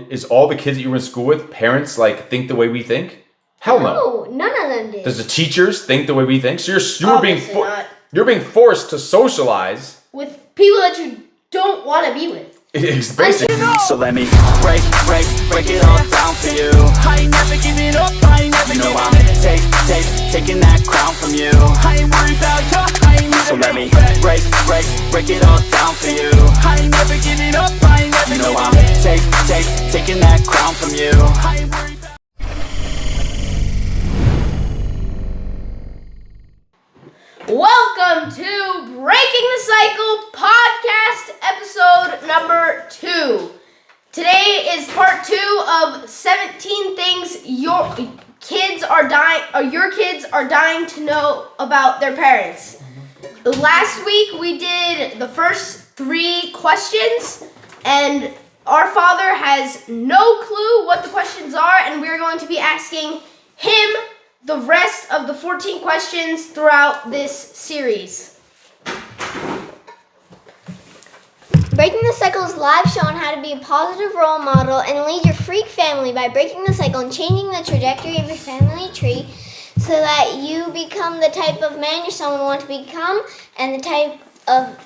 Is all the kids that you were in school with parents like think the way we think? Hell no. No, none of them did. Does the teachers think the way we think? So Obviously you're being forced to socialize with people that you don't want to be with. It's basically. So let me break it all down for you. I ain't never giving up, I ain't never giving up. Taking that crown from you. I ain't worried about you, I ain't never. So let me break it all down for you. I ain't never giving up, I ain't never giving up. Taking that crown from you. I ain't worried about. Welcome to Breaking the Cycle podcast episode number 2. Today is part 2 of 17 things your kids are dying to know about their parents. Last week we did the first 3 questions, and our father has no clue what the questions are, and we're going to be asking him the rest of the 14 questions throughout this series. Breaking the Cycle is live show on how to be a positive role model and lead your freak family by breaking the cycle and changing the trajectory of your family tree so that you become the type of man your son would want to become and the type of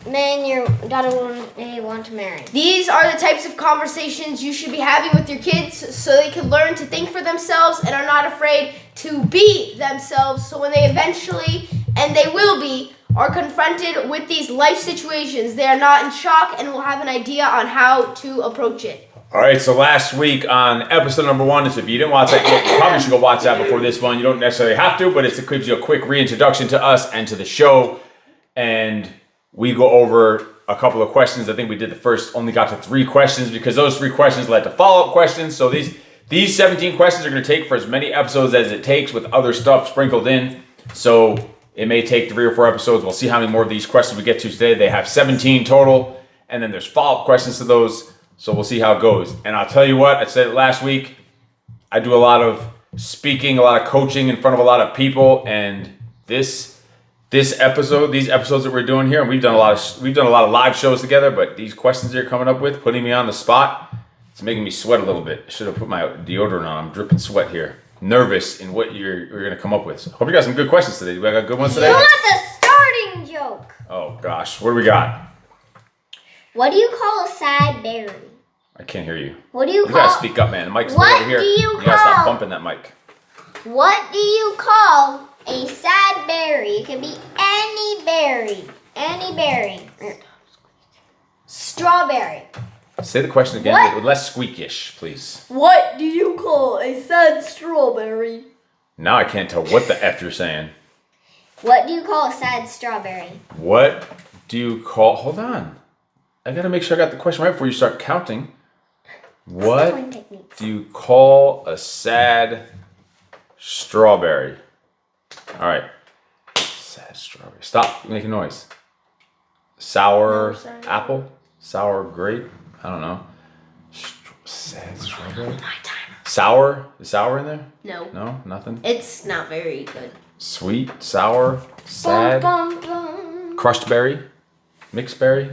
man your daughter would want to marry. These are the types of conversations you should be having with your kids so they can learn to think for themselves and are not afraid to be themselves, so when they eventually, and they will be, are confronted with these life situations, they are not in shock and will have an idea on how to approach it. All right, so last week on episode number 1, so if you didn't watch that, you probably should go watch that before this one. You don't necessarily have to, but it gives you a quick reintroduction to us and to the show. And we go over a couple of questions. I think we did only got to 3 questions because those 3 questions led to follow-up questions. So these 17 questions are going to take for as many episodes as it takes with other stuff sprinkled in. So it may take 3 or 4 episodes. We'll see how many more of these questions we get to today. They have 17 total, and then there's follow-up questions to those. So we'll see how it goes. And I'll tell you what, I said it last week, I do a lot of speaking, a lot of coaching in front of a lot of people, and these episodes that we're doing here, and we've done a lot of live shows together, but these questions you're coming up with, putting me on the spot, it's making me sweat a little bit. I should have put my deodorant on. I'm dripping sweat here. Nervous in what you're going to come up with. So hope you got some good questions today. We got good ones today? You want the starting joke. Oh gosh, what do we got? What do you call a sad berry? I can't hear you. What do you call? You gotta speak up, man. The mic's way What over here. do you gotta stop call- bumping that mic. What do you call a sad berry? It can be any berry. Any berry. Strawberry. Say the question again What? with less squeakish, please. What do you call a sad strawberry? Now I can't tell what the F you're saying. What do you call a sad strawberry? What do you call... Hold on. I gotta make sure I got the question right before you start counting. What Spelling techniques. do you call a sad strawberry? All right. Sad strawberry. Stop making noise. Sour apple? Sour grape? I don't know. Sad strawberry? My timer. Sour? Is sour in there? No, No? Nothing? it's not very good. Sweet? Sour? Sad? Bum, bum, bum. Crushed berry? Mixed berry?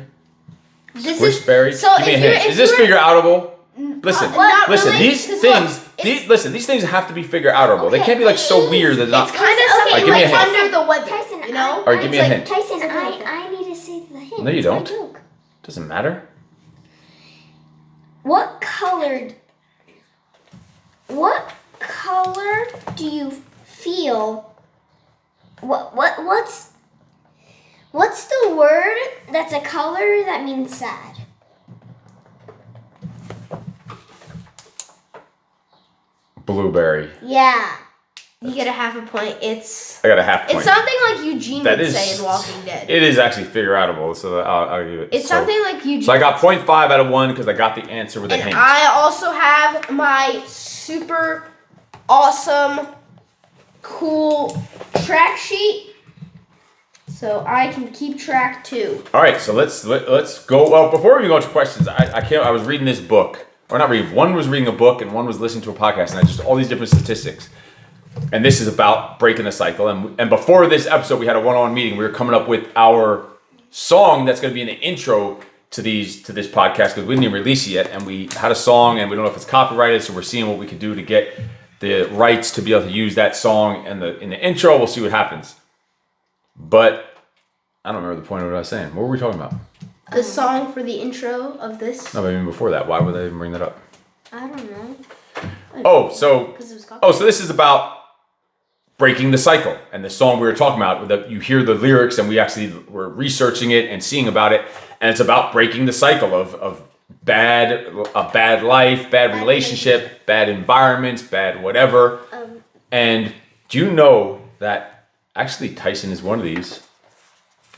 This Squished berry? so Give me a if you're- hint. if Is this you're- figure outable? Listen, not listen. really, These 'cause things, look, these things have to be figure outable. They Okay, can't be like so it weird that is. they're not. It's kind of Okay, something give me a like hint. under the weather, Tyson, you know? All right, give me a It's like- hint. Tyson, I need to say the hint. No, you It's my don't. joke. Doesn't matter. What color do you feel? What's the word that's a color that means sad? Blueberry. Yeah. You get a half a point. It's I got a half point. something like Eugene That would is- say in Walking Dead. It is actually figure outable, so I'll give it. It's so, something like Eugene. So I got 0.5 out of 1 because I got the answer with a And hint. I also have my super awesome, cool track sheet, so I can keep track too. All right, so let's go. Well, before we go into questions, I was reading this book, or not reading. One was reading a book, and one was listening to a podcast, and I just all these different statistics. And this is about breaking the cycle. And before this episode, we had a one-on-one meeting. We were coming up with our song that's going to be in the intro. to this podcast because we didn't even release it yet, and we had a song, and we don't know if it's copyrighted, so we're seeing what we could do to get the rights to be able to use that song in the intro. We'll see what happens. But I don't remember the point of what I was saying. What were we talking about? The song for the intro of this. No, but even before that, why would I even bring that up? I don't know. So this is about breaking the cycle, and the song we were talking about, that you hear the lyrics, and we actually were researching it and seeing about it, and it's about breaking the cycle of a bad life, bad relationship, bad environments, bad whatever. And do you know that actually Tyson is one of these?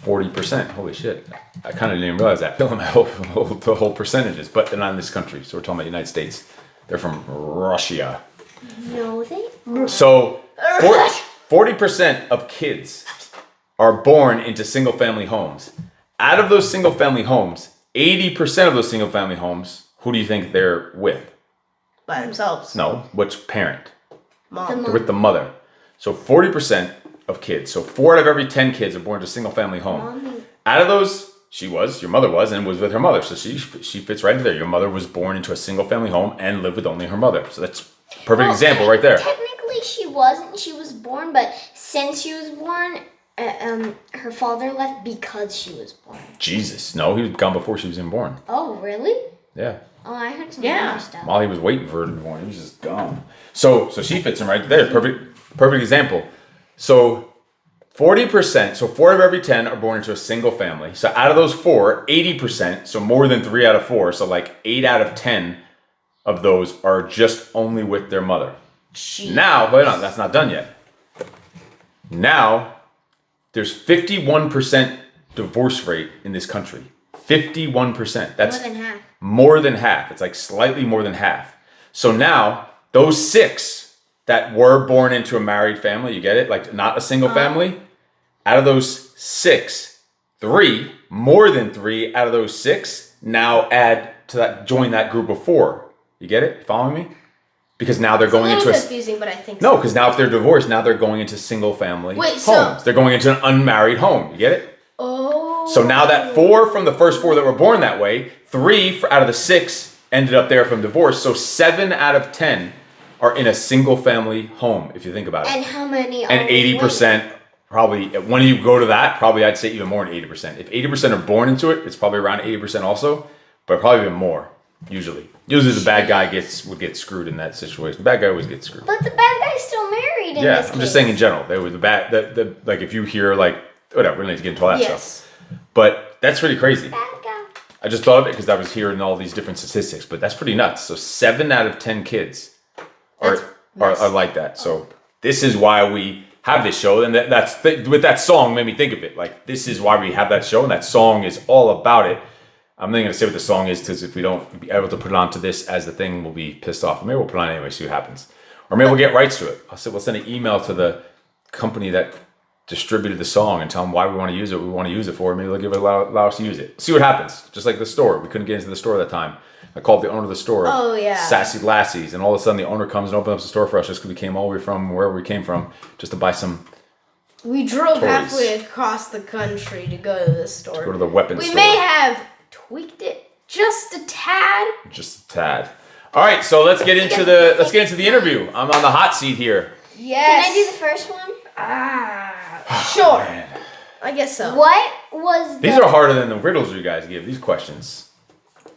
40%. Holy shit! I kind of didn't even realize that. Filling the whole percentages, but they're not in this country, so we're talking about the United States. They're from Russia. No, they. So 40% of kids are born into single-family homes. Out of those single-family homes, 80% of those single-family homes, who do you think they're with? By themselves. No, which parent? Mom. They're with the mother. So 40% of kids. So 4 out of every 10 kids are born to a single-family home. Mommy. Out of those, your mother was, and was with her mother. So she fits right in there. Your mother was born into a single-family home and lived with only her mother. So that's a perfect example right there. Technically, she wasn't. She was born, but since she was born, her father left because she was born. Jesus, no, he was gone before she was even born. Oh, really? Yeah. Oh, I heard some Yeah. other stuff. While he was waiting for her to be born, he was just gone. So she fits him right there. Perfect example. So 40%, so 4 of every 10 are born into a single family. So out of those 4, 80%, so more than 3 out of 4, so like 8 out of 10 of those are just only with their mother. Jeez. Now, wait on, that's not done yet. Now, there's 51% divorce rate in this country. 51%. That's More than half. more than half. It's like slightly more than half. So now, those 6 that were born into a married family, you get it? Like not a single family. Out of those 6, 3, more than 3 out of those 6 now add to that, join that group of 4. You get it? Following me? Because now they're going into confusing, but I think no, because now if they're divorced, now they're going into single family homes. so- They're going into an unmarried home. You get it? Oh. So now that 4 from the first 4 that were born that way, 3 out of the 6 ended up there from divorce. So 7 out of 10 are in a single family home, if you think about it. And how many? And 80% probably, when you go to that, probably I'd say even more than 80%. If 80% are born into it, it's probably around 80% also, but probably even more, usually. Usually the bad guy would get screwed in that situation. The bad guy always gets screwed. But the bad guy's still married in Yeah, this I'm case. just saying in general. They were the bad, like if you hear like, whatever, we don't need to get into all that Yes. stuff. But that's pretty crazy. Bad guy. I just thought of it because I was hearing all these different statistics, but that's pretty nuts. So 7 out of 10 kids are like that. So this is why we have this show, and with that song made me think of it. Like this is why we have that show, and that song is all about it. I'm not going to say what the song is because if we don't be able to put it onto this as the thing, we'll be pissed off. Maybe we'll put it on anyway, see what happens, or maybe we'll get rights to it. We'll send an email to the company that distributed the song and tell them why we want to use it. We want to use it for. Maybe they'll allow us to use it. See what happens. Just like the store, we couldn't get into the store that time. I called the owner of the store. Oh, yeah. Sassy Lassies, and all of a sudden the owner comes and opens up the store for us just because we came all the way from wherever we came from just to buy some. We drove Toys. halfway across the country to go to this store. Go to the weapons We store. may have tweaked it just a tad. Just a tad. All right, so let's get into the interview. I'm on the hot seat here. Yes. Can I do the first one? Sure. Man. I guess so. What was These are harder than the riddles you guys give. These questions.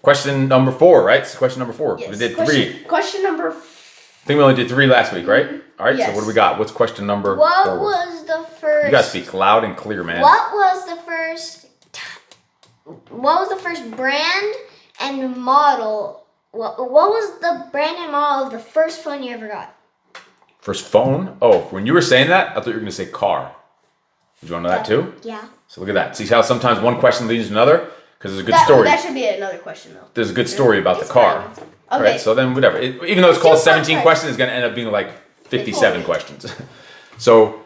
Question number 4, right? It's question number 4. Yes. We did 3. Question number. I think we only did 3 last week, right? All right. Yes. So what do we got? What's question number? What 4? was the first? You gotta speak loud and clear, man. What was the first? What was the first brand and model? What was the brand and model of the first phone you ever got? First phone. Oh, when you were saying that, I thought you were gonna say car. Did you want to know that too? Yeah. So look at that. See how sometimes one question leads to another? Because there's a good story. That should be another question though. There's a good story about the car. Okay. Right? So then whatever. Even though it's called Still 17 fun questions, it's gonna end up being like 57 40. questions. So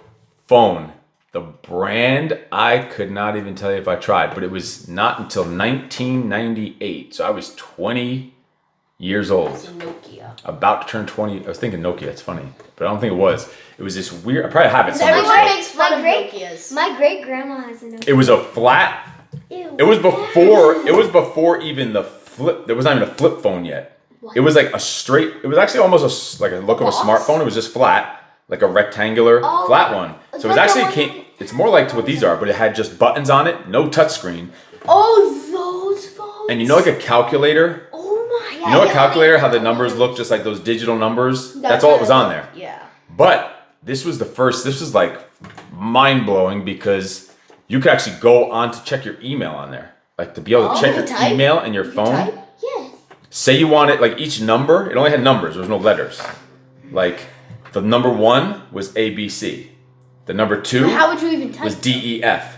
phone. The brand, I could not even tell you if I tried, but it was not until 1998. So I was 20 years old. It's a Nokia. About to turn 20. I was thinking Nokia, it's funny. But I don't think it was. It was this weird, I probably have it somewhere. Everyone still. makes fun of My great- Nokias. My great grandma has a Nokia. It was a flat Ew. It was before even the flip. There was not even a flip phone yet. It was like a straight. It was actually almost like a look of a smartphone. It was just flat, like a rectangular flat one. So it was actually it's more like to what these are, but it had just buttons on it, no touchscreen. Oh, those phones. And you know, like a calculator. Oh my. You know a calculator? How the numbers look just like those digital numbers. That's all it was on there. Yeah. But this was the first. This was like mind blowing because you could actually go on to check your email on there, like to be able to check your email and your phone. Yeah. Say you wanted like each number. It only had numbers. There was no letters. Like the number 1 was ABC. The number 2 But how would you even type? was DEF.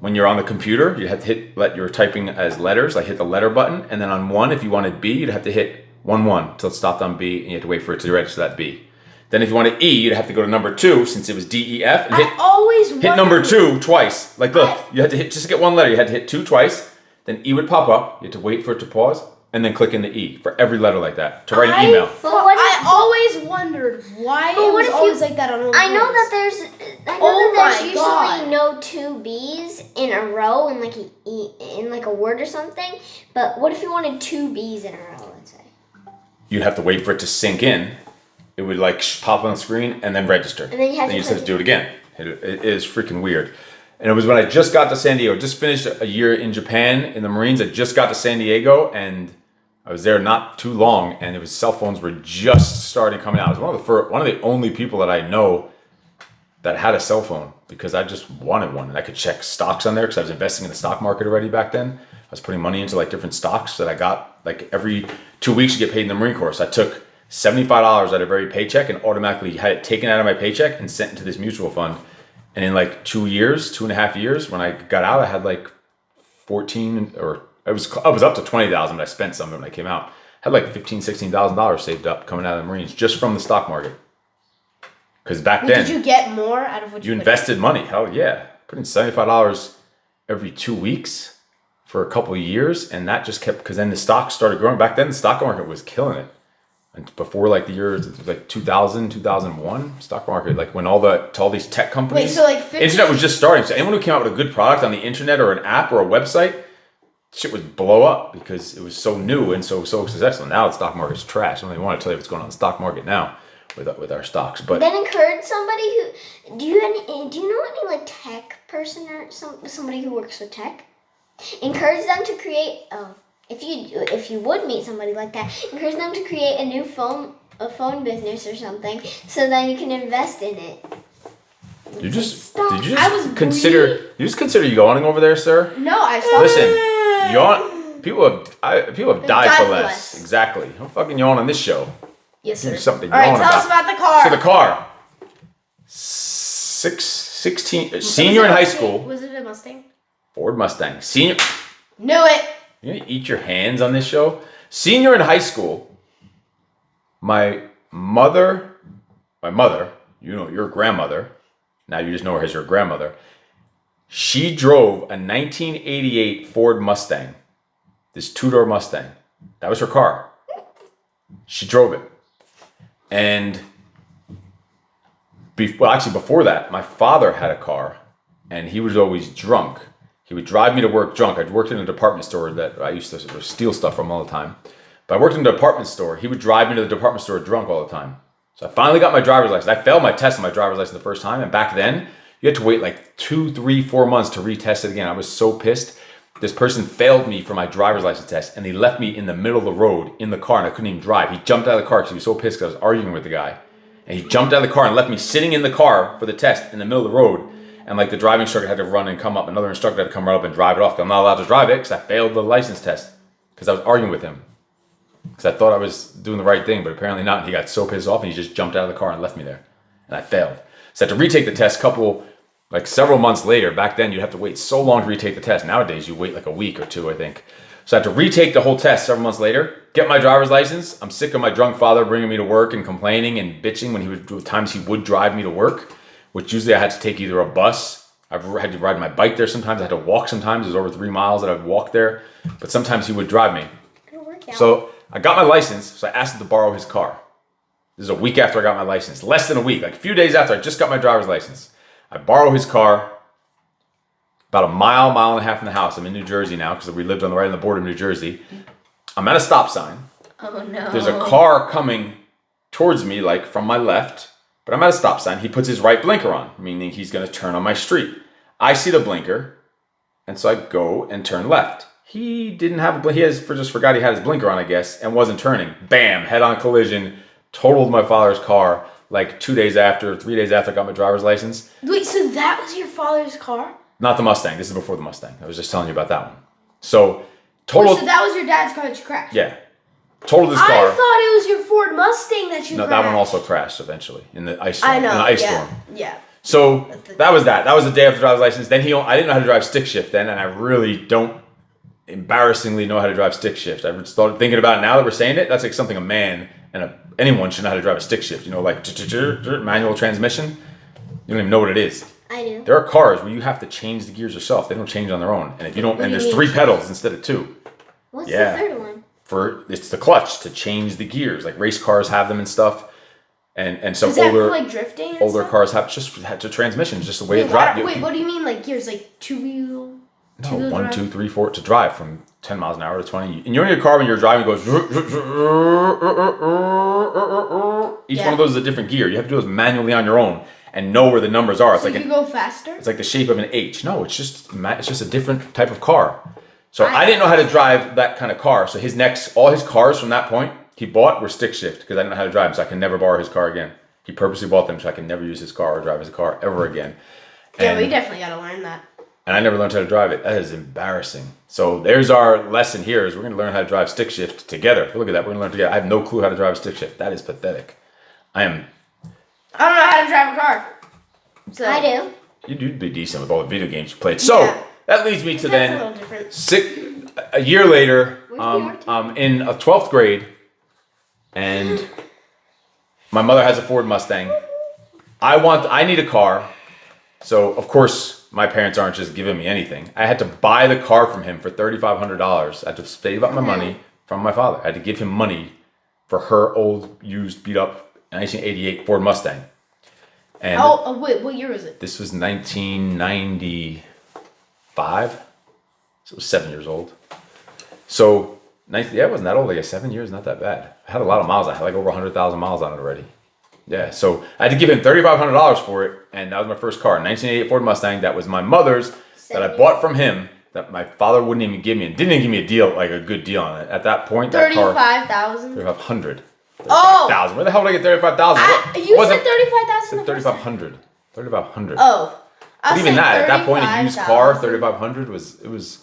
When you're on the computer, you'd have to you're typing as letters, like hit the letter button, and then on 1, if you wanted B, you'd have to hit 1 till it stopped on B, and you had to wait for it to register that B. Then if you wanted E, you'd have to go to number 2, since it was DEF, and hit number 2 twice. Like look, you had to hit, just to get one letter, you had to hit 2 twice, then E would pop up, you had to wait for it to pause, and then click into E for every letter like that to write an email. I always wondered why it was always like that on all the I know phones. that there's usually no 2 B's in a row in like in like a word or something. But what if you wanted 2 B's in a row, let's say? You'd have to wait for it to sink in. It would like pop on the screen and then register. And then you just have to do it again. It is freaking weird. And it was when I just got to San Diego. Just finished a year in Japan in the Marines. I just got to San Diego and I was there not too long, and it was cell phones were just starting coming out. I was one of the only people that I know that had a cell phone because I just wanted one, and I could check stocks on there because I was investing in the stock market already back then. I was putting money into like different stocks that I got like every 2 weeks you get paid in the Marine Corps. So I took $75 out of every paycheck and automatically had it taken out of my paycheck and sent into this mutual fund. And in like 2.5 years, when I got out, I had like 14 or I was up to 20,000, but I spent some of it when I came out. I had like $16,000 saved up coming out of the Marines just from the stock market. Because back then, did you get more out of what you invested money? Hell yeah, put in $75 every 2 weeks for a couple of years, and that just kept because then the stock started growing. Back then, the stock market was killing it. And before like the year like 2000, 2001, stock market, like when all these tech companies, internet was just starting. So anyone who came out with a good product on the internet or an app or a website, shit would blow up because it was so new and so successful. Now the stock market's trash. I don't even want to tell you what's going on in the stock market now with our stocks. But then encourage somebody who do you know any like tech person or somebody who works with tech? Encourage them to create. If you would meet somebody like that, encourage them to create a phone business or something, so then you can invest in it. Did you just consider yawning over there, sir? No, I saw. Listen. Yawn. People have died for less. Exactly. Don't fucking yawn on this show. Yes, sir. Something. All right, tell us about the car. So the car. 16, senior in high school. Was it a Mustang? Ford Mustang. Senior. Knew it. You're gonna eat your hands on this show. Senior in high school. My mother, you know, your grandmother. Now you just know her as your grandmother. She drove a 1988 Ford Mustang, this 2-door Mustang. That was her car. She drove it. And before that, my father had a car, and he was always drunk. He would drive me to work drunk. I worked in a department store that I used to steal stuff from all the time. But I worked in a department store. He would drive me to the department store drunk all the time. So I finally got my driver's license. I failed my test on my driver's license the first time, and back then, you had to wait like 2, 3, 4 months to retest it again. I was so pissed. This person failed me for my driver's license test, and he left me in the middle of the road in the car, and I couldn't even drive. He jumped out of the car because he was so pissed because I was arguing with the guy. And he jumped out of the car and left me sitting in the car for the test in the middle of the road. And like the driving instructor had to run and come up. Another instructor had to come right up and drive it off. I'm not allowed to drive it because I failed the license test because I was arguing with him. Because I thought I was doing the right thing, but apparently not. He got so pissed off and he just jumped out of the car and left me there. And I failed. So I had to retake the test several months later. Back then, you'd have to wait so long to retake the test. Nowadays, you wait like a week or 2, I think. So I had to retake the whole test several months later, get my driver's license. I'm sick of my drunk father bringing me to work and complaining and bitching when times he would drive me to work, which usually I had to take either a bus. I've had to ride my bike there sometimes. I had to walk sometimes. It was over 3 miles that I'd walk there. But sometimes he would drive me. So I got my license, so I asked him to borrow his car. This is a week after I got my license. Less than a week, like a few days after I just got my driver's license. I borrow his car, about a mile and a half from the house. I'm in New Jersey now because we lived right on the border of New Jersey. I'm at a stop sign. Oh no. There's a car coming towards me, like from my left, but I'm at a stop sign. He puts his right blinker on, meaning he's going to turn on my street. I see the blinker, and so I go and turn left. He didn't have a blinker. Just forgot he had his blinker on, I guess, and wasn't turning. Bam! Head-on collision. Totaled my father's car like 3 days after I got my driver's license. Wait, so that was your father's car? Not the Mustang. This is before the Mustang. I was just telling you about that one. So, totaled. Wait, so that was your dad's car that you crashed? Yeah. Totaled his car. I thought it was your Ford Mustang that you crashed. No, that one also crashed eventually in the ice storm. I know. In the ice storm. Yeah. So that was that. That was the day after driver's license. Then I didn't know how to drive stick shift then, and I really don't embarrassingly know how to drive stick shift. I started thinking about it now that we're saying it. That's like something a man and anyone should know how to drive a stick shift. You know, like manual transmission. You don't even know what it is. I do. There are cars where you have to change the gears yourself. They don't change on their own. And if you don't, and there's 3 pedals instead of 2. What's Yeah. the third one? It's the clutch to change the gears. Like race cars have them and stuff. And some Is that older for like drifting and older stuff? cars have the transmission, just the way it Wait, drives. wait, what do you mean like gears? Like two-wheel? No, two-wheel 1, drive? 2, 3, 4 to drive from 10 miles an hour to 20. And you're in your car when you're driving, it goes. Each one of those is a different gear. You have to do those manually on your own and know where the numbers are. It's So like you go faster? it's like the shape of an H. No, it's just a different type of car. So I didn't know how to drive that kind of car. So all his cars from that point he bought were stick shift because I didn't know how to drive them, so I can never borrow his car again. He purposely bought them so I can never use his car or drive his car ever again. Yeah, And- we definitely got to learn that. and I never learned how to drive it. That is embarrassing. So there's our lesson here is we're going to learn how to drive stick shift together. Look at that. We're going to learn together. I have no clue how to drive a stick shift. That is pathetic. I don't know how to drive a car. So I do. You'd be decent with all the video games you played. So Yeah. that leads me to That's a then little different. a year later, Where's the art? I'm in a 12th grade and my mother has a Ford Mustang. I need a car. So of course my parents aren't just giving me anything. I had to buy the car from him for $3,500. I had to save up my money from my father. I had to give him money for her old, used, beat up 1988 Ford Mustang. And Wait, what year was it? this was 1995. So it was 7 years old. So it wasn't that old. I guess 7 years, not that bad. I had a lot of miles. I had like over 100,000 miles on it already. Yeah, so I had to give him $3,500 for it, and that was my first car, 1988 Ford Mustang. That was my mother's that I bought from him. That my father wouldn't even give me, and didn't even give me a deal, like a good deal on it. At that point, that car 35,000. 3,500. Oh! 35,000. Where the hell did I get 35,000? You said 35,000. 3,500. 3,500. Oh. But even that, at that point, a used car, 35,000. 3,500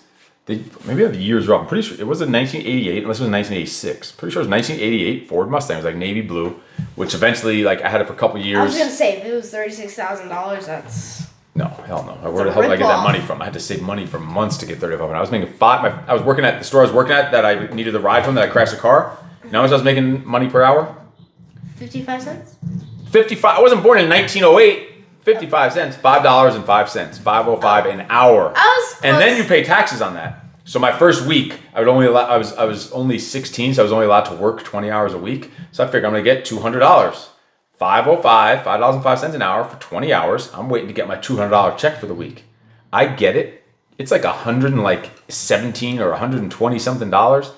maybe the years wrong. I'm pretty sure it wasn't 1988, unless it was 1986. Pretty sure it was 1988 Ford Mustang. It was like navy blue, which eventually, like, I had it for a couple years. I was gonna say if it was $36,000, that's No, hell no. Where the hell did I get that money from? I had to save money for months to get 3,500. I was making I was working at the store I was working at that I needed the ride from that I crashed the car. You know how much I was making money per hour? 55 cents. 55. I wasn't born in 1908. 55 cents. $5.05. 5.05 an hour. And then you pay taxes on that. So my first week, I was only 16, so I was only allowed to work 20 hours a week. So I figured I'm gonna get $200. $5.05 an hour for 20 hours. I'm waiting to get my $200 check for the week. I get it. It's like $117 or $120 something dollars.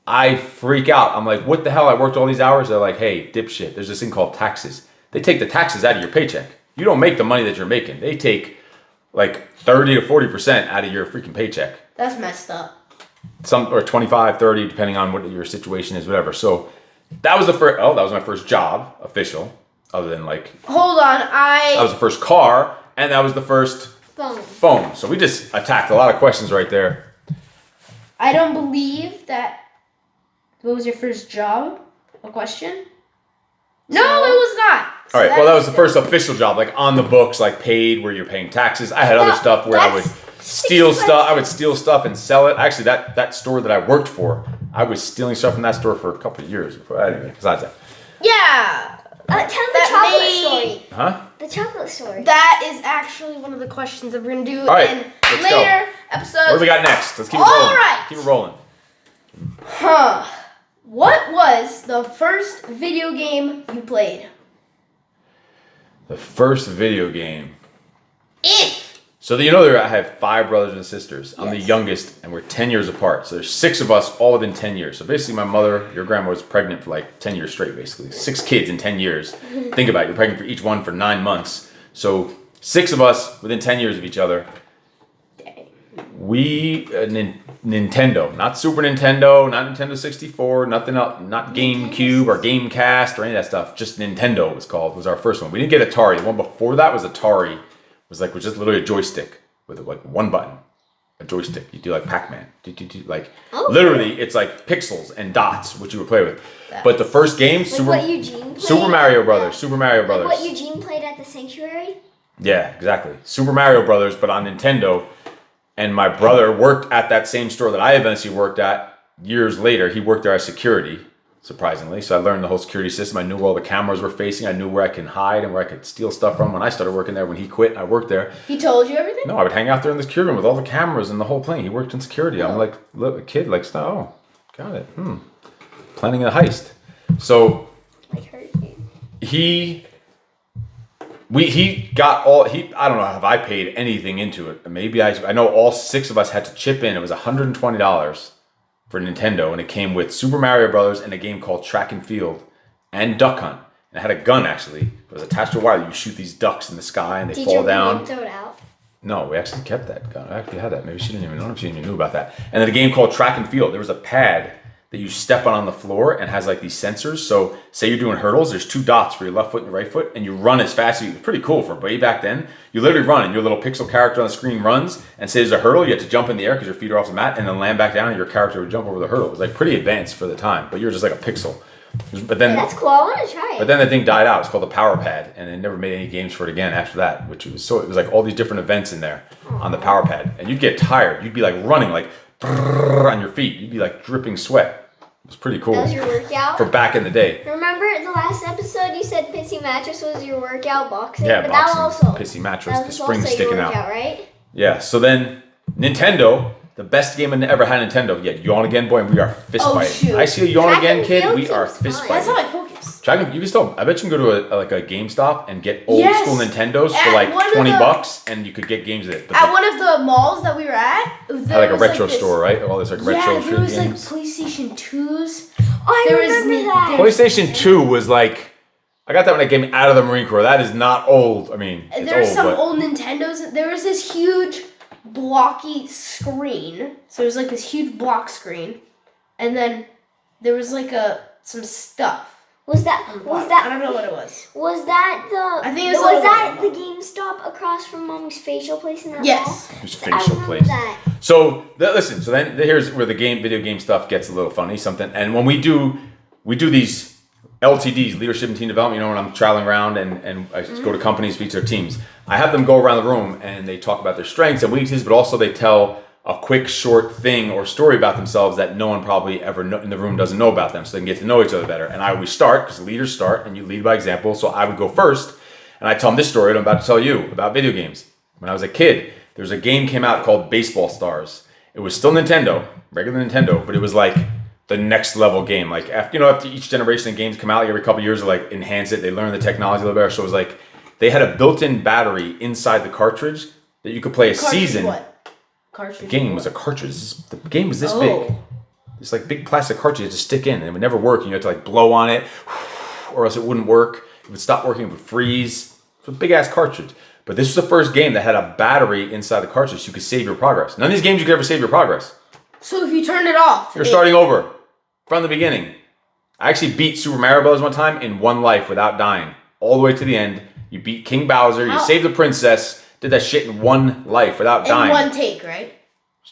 I freak out. I'm like, what the hell? I worked all these hours. They're like, hey, dipshit, there's this thing called taxes. They take the taxes out of your paycheck. You don't make the money that you're making. They take like 30 to 40% out of your freaking paycheck. That's messed up. Or 25, 30, depending on what your situation is, whatever. So that was that was my first job, official, other than like. Hold on, That was the first car, and that was the first phone. So we just attacked a lot of questions right there. I don't believe that. What was your first job? A question? No, it was not. All right. Well, that was the first official job, like on the books, like paid, where you're paying taxes. I had other stuff where I would steal stuff. I would steal stuff and sell it. Actually, that store that I worked for, I was stealing stuff from that store for a couple of years before. Anyway, besides that. Yeah. Tell the chocolate story. Huh? The chocolate story. That is actually one of the questions that we're gonna do All right, in let's later go. episodes. What do we got next? Let's keep it All rolling. right. Keep it rolling. Huh. What was the first video game you played? The first video game. If So that you know, I have 5 brothers and sisters. I'm the Yes. youngest, and we're 10 years apart. So there's 6 of us, all within 10 years. So basically, my mother, your grandma, was pregnant for like 10 years straight. Basically, 6 kids in 10 years. Think about it. You're pregnant for each one for 9 months. So 6 of us within 10 years of each other. We Nintendo, not Super Nintendo, not Nintendo 64, nothing else, not GameCube or Gamecast or any of that stuff. Just Nintendo was our first one. We didn't get Atari. The one before that was Atari. Was just literally a joystick with like one button, a joystick. You do like Pac-Man, like literally it's like pixels and dots, which you would play with. But the first game, what Eugene played Super Mario Brothers, Super Mario Brothers. What Eugene played at the sanctuary? Yeah, exactly. Super Mario Brothers, but on Nintendo. And my brother worked at that same store that I eventually worked at years later. He worked there as security, surprisingly. So I learned the whole security system. I knew where all the cameras were facing. I knew where I can hide and where I could steal stuff from. When I started working there, when he quit, I worked there. He told you everything? No, I would hang out there in the security room with all the cameras and the whole thing. He worked in security. I'm like a kid, like, oh, got it. Planning a heist. So he got all, I don't know if I paid anything into it. Maybe I know all 6 of us had to chip in. It was $120 for Nintendo, and it came with Super Mario Brothers and a game called Track and Field and Duck Hunt. And it had a gun, actually. It was attached to a wire. You shoot these ducks in the sky and they fall down. Throw it out? No, we actually kept that gun. I actually had that. Maybe she didn't even know if she even knew about that. And then a game called Track and Field. There was a pad that you step on the floor and has like these sensors. So say you're doing hurdles, there's 2 dots for your left foot and your right foot, and you run as fast as you. It's pretty cool for way back then. You literally run, and your little pixel character on the screen runs, and say there's a hurdle, you have to jump in the air because your feet are off the mat, and then land back down, and your character would jump over the hurdle. It was like pretty advanced for the time, but you're just like a pixel. But then That's cool. I want to try it. But then the thing died out. It's called the Power Pad, and they never made any games for it again after that. It was like all these different events in there on the Power Pad, and you'd get tired. You'd be like running like on your feet. You'd be like dripping sweat. It was pretty cool. That was your workout? For back in the day. Remember the last episode you said pissy mattress was your workout, boxing? Yeah, but boxing, that was also, pissy mattress, that the was spring also sticking your out. workout, right? Yeah, so then Nintendo, the best game I ever had Nintendo. Yeah, yawn again, boy, and we are fist fighting. shoot. I see a yawn Track again, and kid. field We are seems fist fun. That's fighting. how I focus. You can still. I bet you can go to a GameStop and get old Yes. school Nintendos for At like one of $20, and you could get games of it. But At one of the malls that we were at, had there like a was retro this- store, right? All these like retro Yeah, there was like games. PlayStation 2s. Oh, I There was remember Ni- that. PlayStation 2 was like, I got that when I came out of the Marine Corps. That is not old. I mean, it's There were old, some but old Nintendos. There was this huge blocky screen. So it was like this huge block screen, and then there was like some stuff. Was that I don't know what it was. was that the I think it was was a that the little GameStop across from Mommy's facial place in that Yes. mall? it was I facial remember place. that. So listen. So then here's where the video game stuff gets a little funny. Something, and when we do these LTDs, leadership and team development. You know, when I'm traveling around and I go to companies, speak to their teams, I have them go around the room and they talk about their strengths and weaknesses, but also they tell a quick, short thing or story about themselves that no one probably ever in the room doesn't know about them, so they can get to know each other better. And I always start, because leaders start, and you lead by example, so I would go first, and I tell them this story that I'm about to tell you about video games. When I was a kid, there was a game came out called Baseball Stars. It was still Nintendo, regular Nintendo, but it was like the next level game. Like after each generation of games come out, like every couple of years, they like enhance it, they learn the technology a little better. So it was like they had a built-in battery inside the cartridge that you could play a season. What? Cartridge. The game was a cartridge. The game was this Oh. big. It's like big plastic cartridge you had to stick in, and it would never work. And you had to like blow on it, or else it wouldn't work. It would stop working. It would freeze. It's a big ass cartridge. But this was the first game that had a battery inside the cartridge, so you could save your progress. None of these games you could ever save your progress. So if you turn it off, You're starting over from the beginning. I actually beat Super Mario Bros. One time in one life without dying, all the way to the end. You beat King Bowser. You How? saved the princess. Did that shit in one life without in dying. one take, right?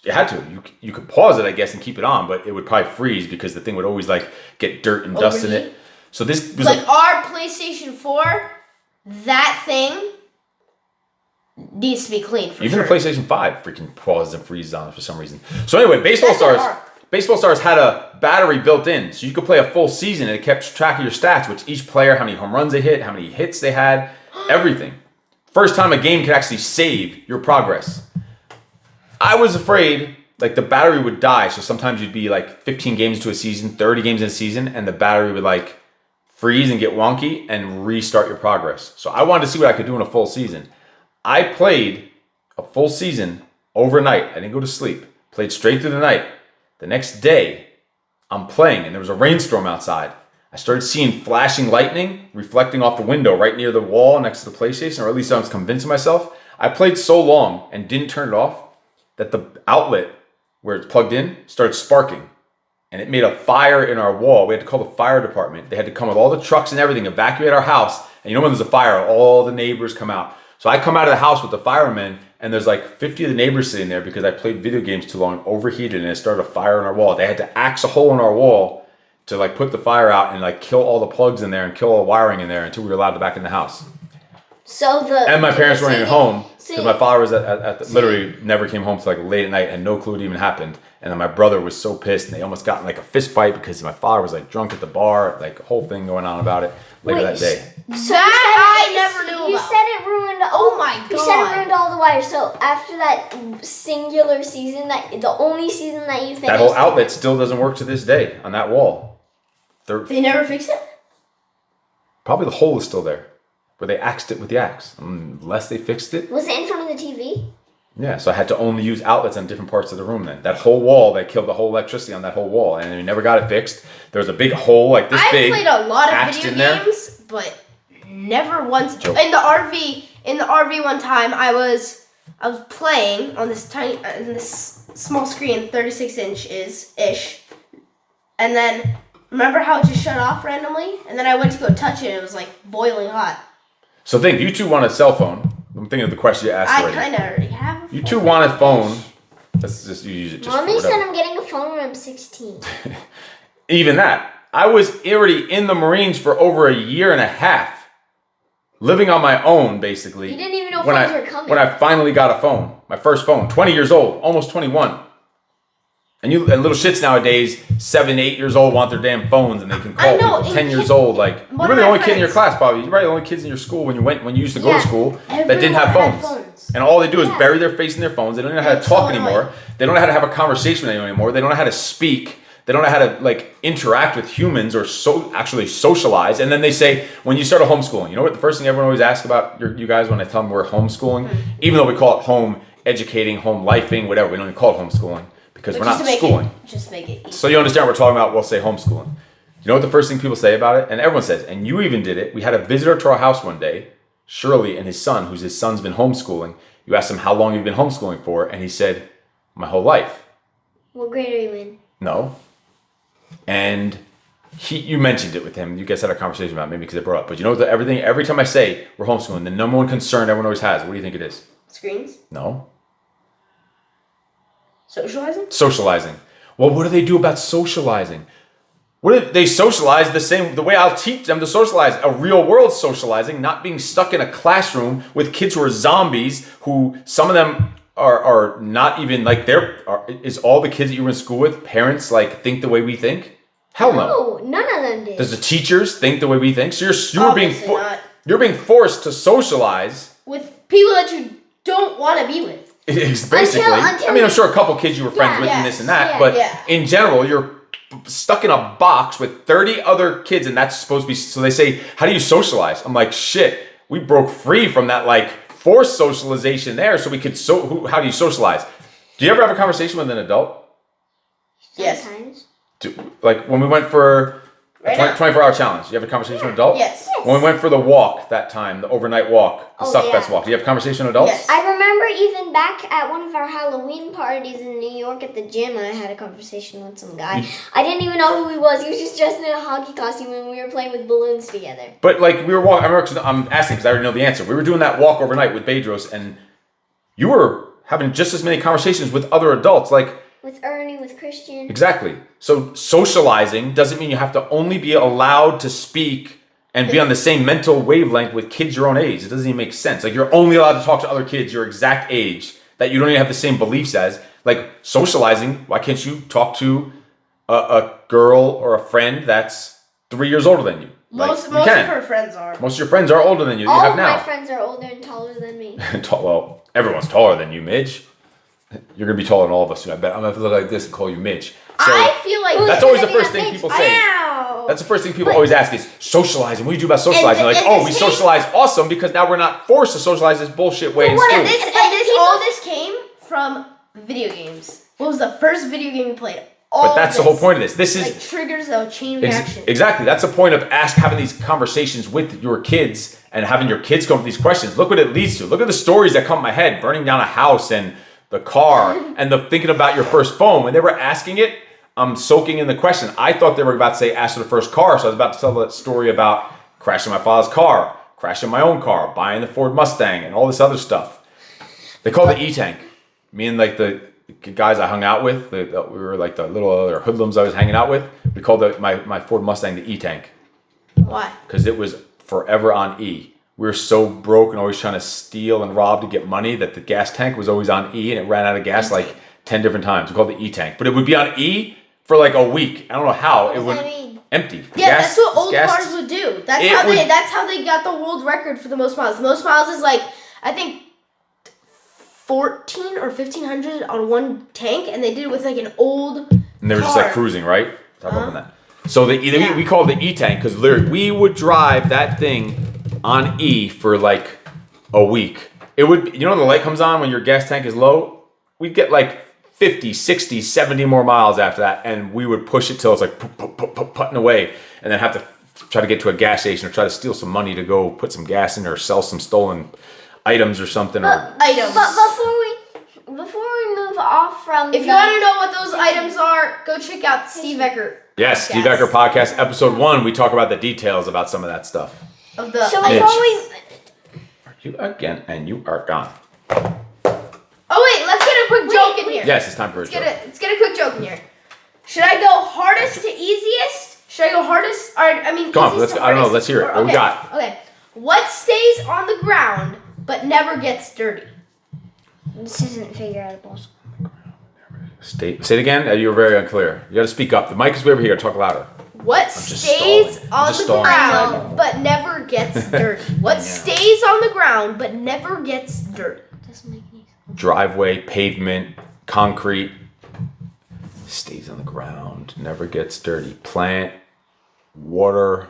You had to. You could pause it, I guess, and keep it on, but it would probably freeze because the thing would always like get dirt and dust in Overheat? it. So this was Like our PlayStation 4, that thing needs to be clean for even sure. the PlayStation 5 freaking pauses and freezes on it for some reason. So anyway, Baseball That's an Stars. arc. Baseball Stars had a battery built in, so you could play a full season, and it kept track of your stats, which each player, how many home runs they hit, how many hits they had, everything. First time a game could actually save your progress. I was afraid like the battery would die, so sometimes you'd be like 15 games into a season, 30 games in a season, and the battery would like freeze and get wonky and restart your progress. So I wanted to see what I could do in a full season. I played a full season overnight. I didn't go to sleep. Played straight through the night. The next day, I'm playing and there was a rainstorm outside. I started seeing flashing lightning reflecting off the window right near the wall next to the PlayStation, or at least I was convincing myself. I played so long and didn't turn it off that the outlet where it's plugged in started sparking. And it made a fire in our wall. We had to call the fire department. They had to come with all the trucks and everything, evacuate our house. And you know when there's a fire, all the neighbors come out. So I come out of the house with the firemen, and there's like 50 of the neighbors sitting there because I played video games too long, overheated, and it started a fire in our wall. They had to axe a hole in our wall to like put the fire out and like kill all the plugs in there and kill all the wiring in there until we were allowed back in the house. And my parents weren't even home because my father was literally never came home till like late at night and no clue it even happened. And then my brother was so pissed and they almost got in like a fist fight because my father was like drunk at the bar, like a whole thing going on about it later that day. So I never knew about. You said it ruined. Oh my god! You said it ruined all the wires. So after that singular season, the only season that you finished, that whole outlet still doesn't work to this day on that wall. They never fixed it? Probably the hole is still there, where they axed it with the axe. Unless they fixed it. Was it in front of the TV? Yeah, so I had to only use outlets on different parts of the room then. That whole wall, they killed the whole electricity on that whole wall, and we never got it fixed. There was a big hole like this big. I played a lot of axed video in games, but never once in the RV. In the RV one time, I was playing on this this small screen, 36 inches ish, and then remember how it just shut off randomly, and then I went to go touch it, and it was like boiling hot. So think, you two want a cell phone. I'm thinking of the question you asked already. I kind of already have. You two want a phone. Let's just use it just Mommy for said whatever. I'm getting a phone when I'm 16. Even that. I was already in the Marines for over a year and a half. Living on my own, basically. You didn't even know when phones were coming. When I finally got a phone. My first phone. 20 years old. Almost 21. And little shits nowadays, 7, 8 years old, want their damn phones and they can call people. 10 years old, like you were the only kid in your class, probably. You're probably the only kids in your school when you used to go to school that didn't have phones. And all they do is bury their face in their phones. They don't know how to talk anymore. They don't know how to have a conversation with anyone anymore. They don't know how to speak. They don't know how to like interact with humans or actually socialize. And then they say, when you start a homeschooling, you know what the first thing everyone always asks about you guys when I tell them we're homeschooling? Even though we call it home educating, home lifing, whatever, we don't even call it homeschooling. Because we're not schooling. Just make it easy. So you understand what we're talking about, we'll say homeschooling. You know what the first thing people say about it? And everyone says, and you even did it. We had a visitor to our house one day, Shirley and his son, who's his son's been homeschooling. You asked him, how long have you been homeschooling for? And he said, my whole life. What grade are you in? No. And you mentioned it with him. You guys had a conversation about it, maybe because it brought up. But you know what? Every time I say we're homeschooling, the number one concern everyone always has, what do you think it is? Screens? No. Socializing? Socializing. Well, what do they do about socializing? What do they socialize the way I'll teach them to socialize? A real world socializing, not being stuck in a classroom with kids who are zombies, who some of them are not even like is all the kids that you were in school with parents like think the way we think? Hell no. No, none of them did. Does the teachers think the way we think? So you're being forced to socialize with people that you don't want to be with. Basically, I mean, I'm sure a couple kids you were friends with and this and that, but in general, you're stuck in a box with 30 other kids, and that's supposed to be. So they say, "How do you socialize?" I'm like, "Shit, we broke free from that like forced socialization there, so we could. How do you socialize? Do you ever have a conversation with an adult? Yes. Sometimes. Like when we went for a 24-hour challenge, you have a conversation with an adult? Yes. When we went for the walk that time, the overnight walk, the Suckfest walk, do you have a conversation with adults? Yes. I remember even back at one of our Halloween parties in New York at the gym, I had a conversation with some guy. I didn't even know who he was. He was just dressed in a hockey costume and we were playing with balloons together. But like we were walking, I'm asking because I already know the answer. We were doing that walk overnight with Bedros, and you were having just as many conversations with other adults, like with Ernie, with Christian. Exactly. So socializing doesn't mean you have to only be allowed to speak and be on the same mental wavelength with kids your own age. It doesn't even make sense. Like you're only allowed to talk to other kids your exact age that you don't even have the same beliefs as. Like socializing, why can't you talk to a girl or a friend that's 3 years older than you? Most of her friends are. Most of your friends are older than you. All you have of now. my friends are older and taller than me. Well, everyone's taller than you, Midge. You're going to be taller than all of us soon, I bet. I'm going to have to look like this and call you Midge. So I feel like that's always the first thing people say. Ow. That's the first thing people always ask is socializing. What do you do about socializing? Like, oh, we socialize, awesome, because now we're not forced to socialize this bullshit way in school. All this came from video games. What was the first video game you played? But that's the whole point of this. This is like triggers a chain reaction. Exactly. That's the point of having these conversations with your kids and having your kids come up with these questions. Look what it leads to. Look at the stories that come to my head: burning down a house and the car and the thinking about your first phone. When they were asking it, I'm soaking in the question. I thought they were about to say ask for the first car, so I was about to tell that story about crashing my father's car, crashing my own car, buying the Ford Mustang, and all this other stuff. They call it the E-Tank. Me and like the guys I hung out with, we were like the little other hoodlums I was hanging out with. We called my Ford Mustang the E-Tank. Why? Because it was forever on E. We were so broke and always trying to steal and rob to get money that the gas tank was always on E, and it ran out of gas like 10 different times. We called it the E-Tank. But it would be on E for like a week. I don't know how. It would empty. That's what old cars would do. That's how they got the world record for the most miles. The most miles is like, I think 14 or 1500 on one tank, and they did it with like an old And they were just like cruising, right? Talk about that. So we call it the E-Tank because literally we would drive that thing on E for like a week. It would, the light comes on when your gas tank is low. We'd get like 50, 60, 70 more miles after that, and we would push it till it's like putting away, and then have to try to get to a gas station or try to steal some money to go put some gas in or sell some stolen items or something. But before we move off from, if you want to know what those items are, go check out Steve Eckert. Yes, Steve Eckert podcast episode 1. We talk about the details about some of that stuff. So before we, you again, and you are gone. Oh wait, let's get a quick joke in here. Yes, it's time for a joke. Let's get a quick joke in here. Should I go hardest to easiest? Should I go hardest? Or Come on, I don't know. Let's hear it. What we got? Okay. What stays on the ground but never gets dirty? this isn't figure outable. Say it again. You were very unclear. You got to speak up. The mic is way over here. Talk louder. What stays on the ground but never gets dirty? What stays on the ground but never gets dirty? Doesn't make any sense. Driveway, pavement, concrete. Stays on the ground, never gets dirty. Plant, water.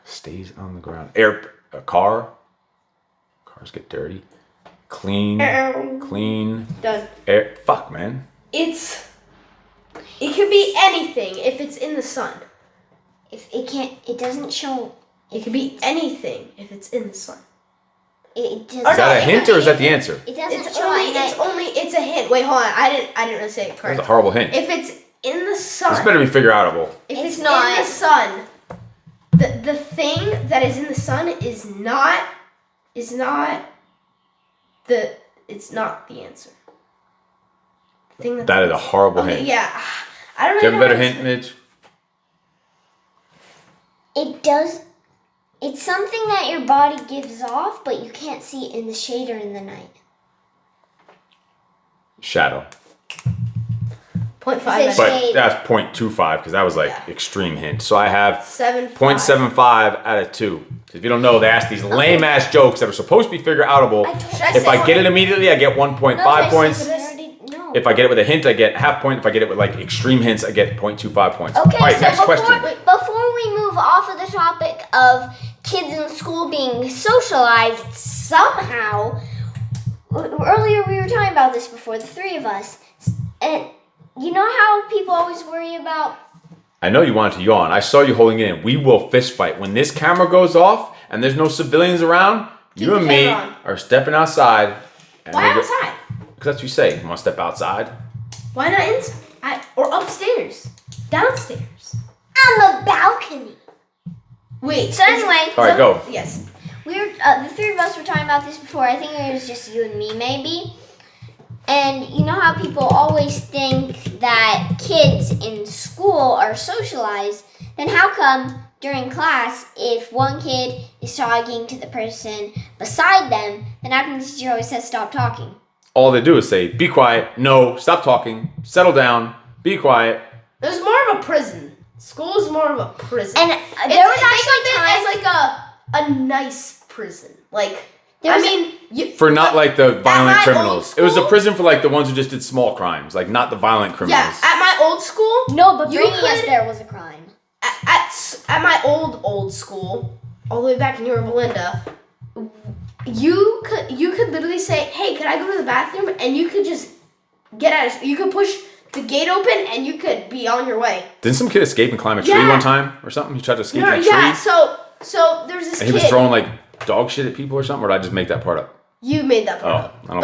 Stays on the ground. A car. Cars get dirty. Clean. Done. Air. Man. It could be anything if it's in the sun. It doesn't show. It could be anything if it's in the sun. It doesn't. Is that a hint or is that the answer? It doesn't It's show. it's a hint. Wait, hold on. I didn't really say it correctly. That's a horrible hint. If it's in the sun. This better be figure outable. If It's it's not. in the sun, the thing that is in the sun is not the answer. The thing That is a horrible hint. Yeah. I don't Do you know. have a better hint, Midge? It does. It's something that your body gives off, but you can't see it in the shade or in the night. Shadow. 0.5. But- But that's 0.25 because that was like extreme hint. So I have 7.5. 0.75 out of 2. If you don't know, they ask these lame ass jokes that are supposed to be figure outable. If I get it immediately, I get 1.5 points. If I get it with a hint, I get half point. If I get it with like extreme hints, I get 0.25 points. Okay, All right, so next question. before we move off of the topic of kids in school being socialized somehow, earlier we were talking about this before, the three of us, and you know how people always worry about... I know you wanted to yawn. I saw you holding it in. We will fist fight. When this camera goes off and there's no civilians around, you and me are stepping outside. Why outside? Because that's what you say. You want to step outside? Why not inside? Or upstairs? Downstairs? On the balcony. Wait. So anyway... All right, go. Yes. We were the three of us were talking about this before. I think it was just you and me, maybe. And you know how people always think that kids in school are socialized? Then how come during class, if one kid is talking to the person beside them, then how come the teacher always says stop talking? All they do is say, be quiet, no, stop talking, settle down, be quiet. It was more of a prison. School is more of a prison. And there was actually times... It's like a nice prison. Like, For not like the violent my criminals. old It was a school- prison for like the ones who just did small crimes, like not the violent criminals. yeah, at my old school, No, but You bringing us could- there was a crime. at my old school, all the way back in Yorba Linda, you could literally say, "Hey, could I go to the bathroom?" And you could just get out. You could push the gate open, and you could be on your way. Didn't some kid escape and climb a tree one time or something? He tried to escape a tree. Yeah. So there's this And kid. he was throwing like dog shit at people or something, or did I just make that part up? You made that part up. I don't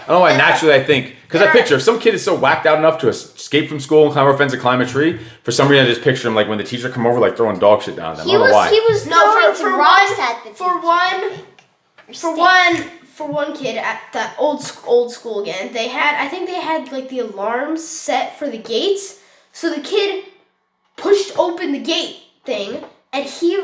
know why. Naturally, I think because I picture if some kid is so whacked out enough to escape from school and climb over a fence and climb a tree. For some reason, I just picture him like when the teacher come over, like throwing dog shit down at them. I don't know why. He was throwing some rocks at the teacher. For one kid at that old school again, I think they had like the alarms set for the gates. So the kid pushed open the gate thing, and he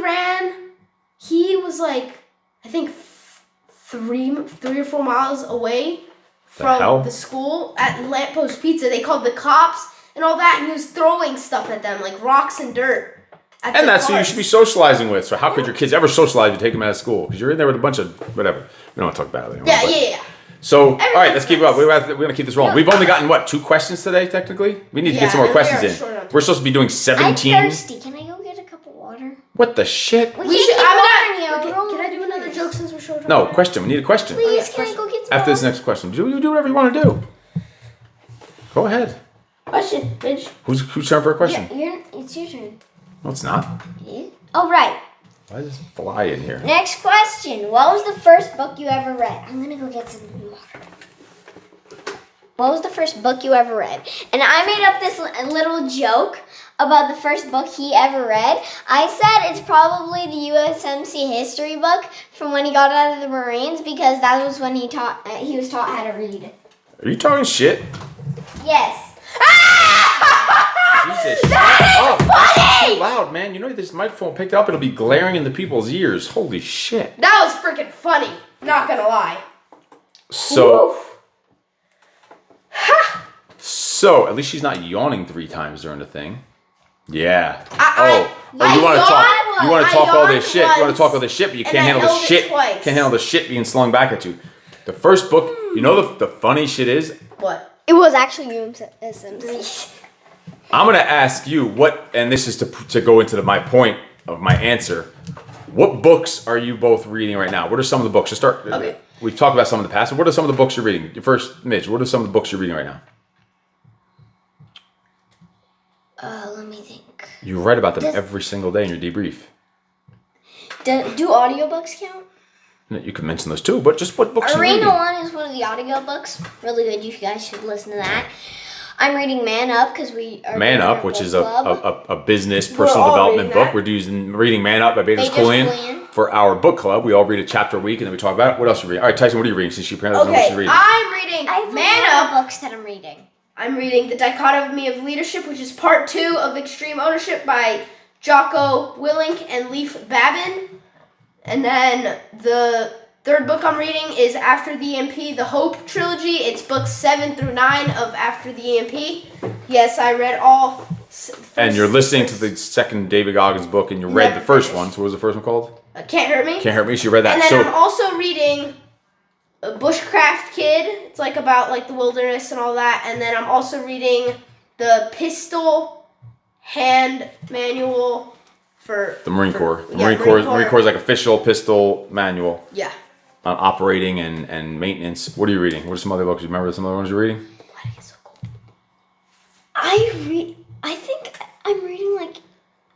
was like, I think 3 or 4 miles away from the school at Lamppost Pizza. They called the cops and all that, and he was throwing stuff at them, like rocks and dirt. And that's who you should be socializing with. So how could your kids ever socialize if you take them out of school? Because you're in there with a bunch of whatever. We don't want to talk about it anymore. Yeah. So, all right, let's keep it up. We're going to keep this rolling. We've only gotten, 2 questions today, technically? We need to get some more questions in. We're supposed to be doing 17. I'm thirsty. Can I go get a cup of water? What the shit? Can I do another joke since we're short on No, time? question. We need a question. Please, can I go get some After this water? next question. You do whatever you want to do. Go ahead. Question, bitch. Who's turn for a question? It's your turn. No, it's not. Yeah. Oh, right. Why does this fly in here? Next question. What was the first book you ever read? I'm going to go get some water. What was the first book you ever read? And I made up this little joke about the first book he ever read. I said it's probably the USMC history book from when he got out of the Marines because that was when he was taught how to read. Are you talking shit? Yes. Jesus, That is funny! too loud, man. You know this microphone picked up, it'll be glaring into people's ears. Holy shit. That was freaking funny. Not gonna lie. So, at least she's not yawning 3 times during the thing. Yeah. You want to talk all this shit. You want to talk all this shit, but you can't handle the shit. Can't handle the shit being slung back at you. The first book, you know the funny shit is? What? It was actually USMC. I'm going to ask you and this is to go into my point of my answer. What books are you both reading right now? What are some of the books? Okay. We've talked about some in the past. What are some of the books you're reading? First, Mitch, what are some of the books you're reading right now? Let me think. You write about them every single day in your debrief. Do audiobooks count? You can mention those too, but just what books are you Arena reading? 1 is one of the audiobooks. Really good. You guys should listen to that. I'm reading Man Up because we are Man Up, which is a business personal development book. We're reading Man Up by Beatrice Julian for our book club. We all read a chapter a week and then we talk about it. What else are you reading? All right, Tyson, what are you reading? Since you apparently know what she's reading. I'm reading I have Man a lot Up. of books that I'm reading. I'm reading The Dichotomy of Leadership, which is part 2 of Extreme Ownership by Jocko Willink and Leif Babin. And then the third book I'm reading is After the EMP, the Hope Trilogy. It's books 7 through 9 of After the EMP. Yes, I read all. And you're listening to the second David Goggins book and you read the first one. So what was the first one called? Can't Hurt Me. Can't Hurt Me. So you read that. And then I'm also reading a Bushcraft Kid. It's like about like the wilderness and all that. And then I'm also reading the Pistol Hand Manual for the Marine Corps. The yeah, Marine Corps is like official pistol manual Yeah. on operating and maintenance. What are you reading? What are some other books? You remember some other ones you're reading? Why is it so cool? I think I'm reading like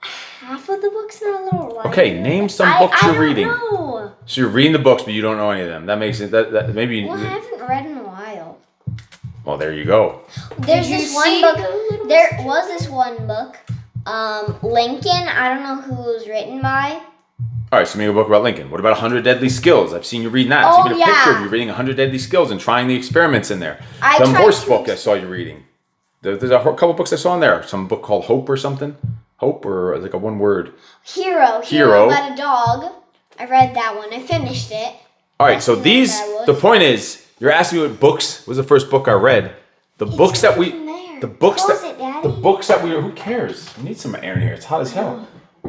half of the books in a little while. Okay, name some books you're reading. I don't know. So you're reading the books, but you don't know any of them. That makes it that maybe. Well, I haven't read in a while. Well, there you go. There's Did you this one see book. the little There was this one book. Lincoln. I don't know who it was written by. All right, so maybe a book about Lincoln. What about 100 Deadly Skills? I've seen you reading that. Oh, I've seen a picture yeah. of you reading 100 Deadly Skills and trying the experiments in there. I Some tried horse to- book I saw you reading. There's a couple books I saw in there. Some book called Hope or something. Hope or like a one word. Hero about a dog. I read that one. I finished it. All right, so That's these. what that was. The point is, you're asking me what books was the first book I read. The books that we. in there. The books Close that. it, Daddy. The books that we. Who cares? We need some air in here. It's hot as hell.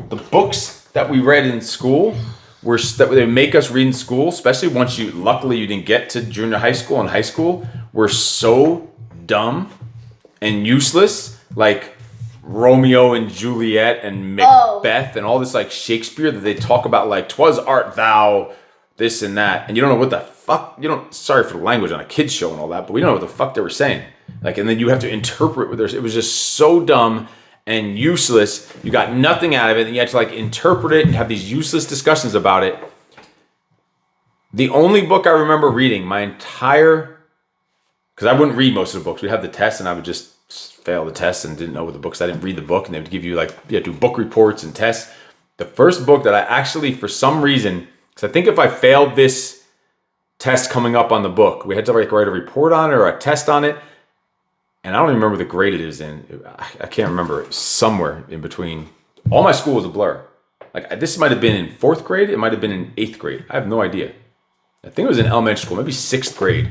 The books that we read in school were that they make us read in school, especially once you. Luckily, you didn't get to junior high school and high school. Were so dumb and useless. Like Romeo and Juliet and Macbeth and all this like Shakespeare that they talk about like 'twas art thou, this and that, and you don't know what the fuck. You don't. Sorry for the language on a kids show and all that, but we don't know what the fuck they were saying. Like, and then you have to interpret what it was just so dumb and useless. You got nothing out of it, and you had to like interpret it and have these useless discussions about it. The only book I remember reading my entire, because I wouldn't read most of the books. We'd have the test, and I would just fail the test and didn't know what the books. I didn't read the book, and they would give you like, you had to do book reports and tests. The first book that I actually, for some reason, because I think if I failed this test coming up on the book, we had to like write a report on it or a test on it, and I don't even remember the grade it is in. I can't remember. It was somewhere in between. All my school was a blur. Like, this might have been in 4th grade. It might have been in 8th grade. I have no idea. I think it was in elementary school, maybe 6th grade.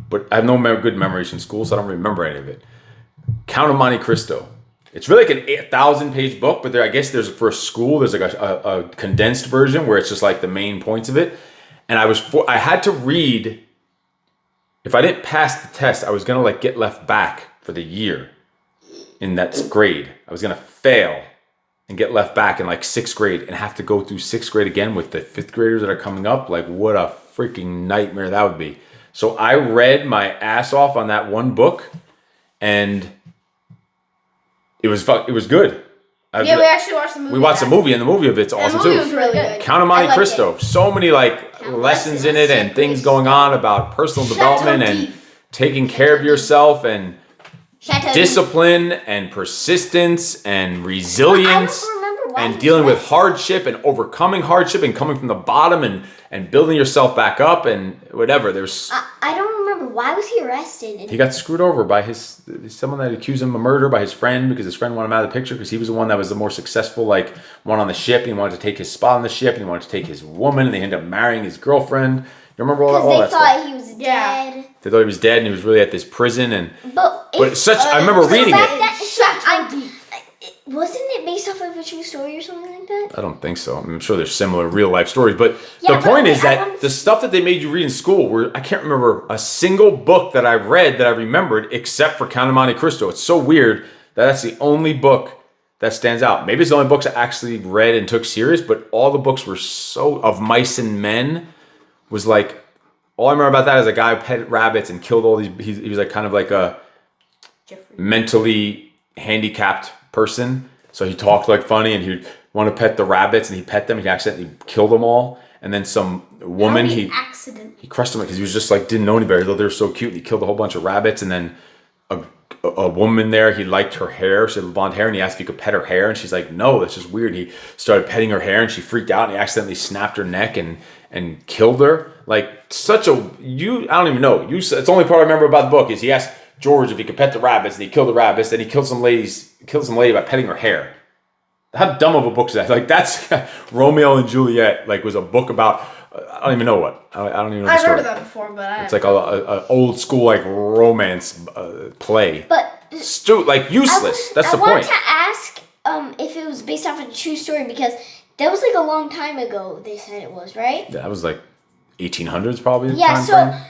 But I have no good memories from school, so I don't remember any of it. Count of Monte Cristo. It's really like an 1,000-page book, but I guess there's for school, there's like a condensed version where it's just like the main points of it. And I had to read. If I didn't pass the test, I was gonna like get left back for the year in that grade. I was gonna fail and get left back in like 6th grade and have to go through 6th grade again with the 5th graders that are coming up. Like, what a freaking nightmare that would be. So I read my ass off on that one book, and it was good. We actually watched the movie. We watched the movie, and the movie of it's awesome too. The movie was really good. Count of Monte Cristo. So many like lessons in it and things going on about personal development and taking care of yourself and discipline and persistence and resilience and dealing with hardship and overcoming hardship and coming from the bottom and building yourself back up and whatever. There's I don't remember. Why was he arrested? He got screwed over by someone that accused him of murder by his friend, because his friend wanted him out of the picture because he was the one that was the more successful like one on the ship, and he wanted to take his spot on the ship, and he wanted to take his woman, and they ended up marrying his girlfriend. You remember all that stuff? They thought he was dead. They thought he was dead, and he was really at this prison. But I remember reading it. Wasn't it based off of a true story or something like that? I don't think so. I'm sure there's similar real life stories, but the point is that the stuff that they made you read in school, I can't remember a single book that I read that I remembered except for Count of Monte Cristo. It's so weird that that's the only book that stands out. Maybe it's the only books I actually read and took serious, but all the books were of Mice and Men was like, all I remember about that is a guy who petted rabbits and killed all these. He was like kind of like a mentally handicapped person, so he talked like funny, and he'd want to pet the rabbits, and he pet them, and he accidentally killed them all. And then some woman, he crushed them because he was just like didn't know any better. Though they were so cute, and he killed a whole bunch of rabbits. And then a woman there, he liked her hair, she had blonde hair, and he asked if he could pet her hair, and she's like, no, that's just weird. He started petting her hair, and she freaked out, and he accidentally snapped her neck and killed her. Like I don't even know. It's the only part I remember about the book is he asked George if he could pet the rabbits, and he killed the rabbits. Then he killed some lady by petting her hair. How dumb of a book is that? Like, that's Romeo and Juliet. Like, was a book about I don't even know what. I don't even know the story. I've heard of that before, but it's like a old school like romance play. But like useless. That's the point. I want to ask if it was based off of a true story, because that was like a long time ago. They said it was, right? That was like 1800s probably. Yeah.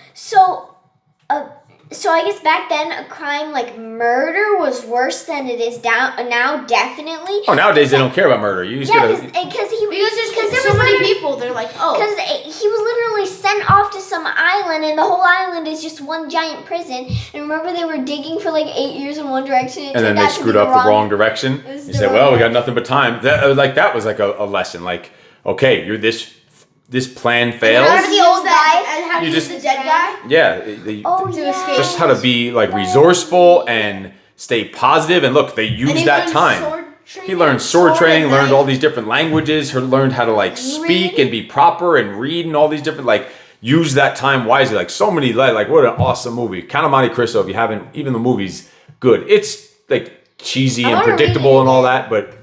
So I guess back then a crime like murder was worse than it is now, definitely. Oh, nowadays they don't care about murder. You just because there so many people, they're like, oh. Because he was literally sent off to some island, and the whole island is just one giant prison. And remember, they were digging for like 8 years in one direction, and then they screwed up the wrong direction. You said, well, we got nothing but time. That was like a lesson. Like, okay, you're this plan fails. How to use that, and how to use the dead guy? Yeah. To escape. Just how to be like resourceful and stay positive. And look, they used that time. He learned sword training, learned all these different languages, learned how to like speak and be proper and read and all these different like use that time wisely. Like so many like what an awesome movie. Count of Monte Cristo, if you haven't, even the movie's good. It's like cheesy and predictable and all that, but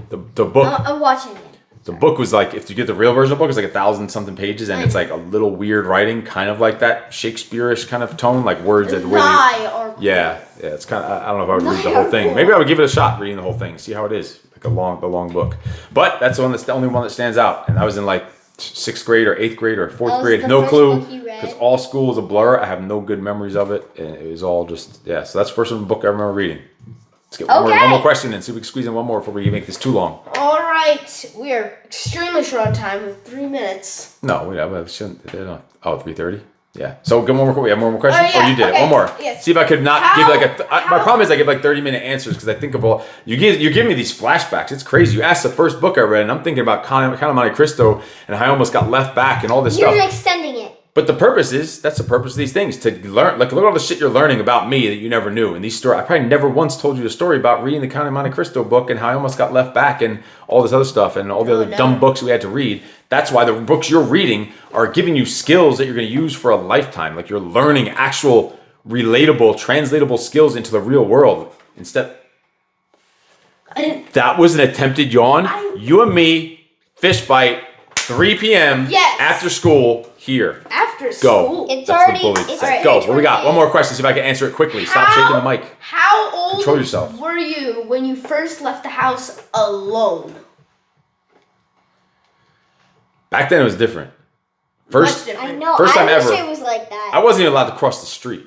the book I'm watching it. The book was like, if you get the real version of the book, it's like 1,000-something pages, and it's like a little weird writing, kind of like that Shakespeare-ish kind of tone, like words that really. Yeah, it's kind of. I don't know if I would read the whole thing. Maybe I would give it a shot reading the whole thing, see how it is, like the long book. But that's the only one that stands out, and I was in like 6th grade or 8th grade or 4th grade, no clue, because all school was a blur. I have no good memories of it, and it was all just So that's the first book I remember reading. Let's get one Okay. more question and see if we can squeeze in one more before we make this too long. All right. We are extremely short on time with 3 minutes. No, we shouldn't. 3:30? Yeah. So get one more. We have one more question? Oh, yeah. Or you did it. Okay. One more. Yes. See if I could not How- give my problem is I give like 30-minute answers because I think of all, you give me these flashbacks. It's crazy. You asked the first book I read and I'm thinking about Count of Monte Cristo and how I almost got left back and all this You're stuff. extending it. But the purpose is, that's the purpose of these things, to learn, like look at all the shit you're learning about me that you never knew. And these stories, I probably never once told you the story about reading the Count of Monte Cristo book and how I almost got left back and all this other stuff and all the other dumb books we had to read. That's why the books you're reading are giving you skills that you're going to use for a lifetime. Like you're learning actual, relatable, translatable skills into the real world. Instead, that was an attempted yawn. You and me, fish bite, 3 p.m. Yes. after school here. After Go. school. It's That's already. the bully It's say. already Go. What we got? 28. One more question. See if I can answer it quickly. Stop shaking the mic. How old Control yourself. were you when you first left the house alone? Back then it was different. Much First, different. I know. First time I wish ever. it was like that. I wasn't even allowed to cross the street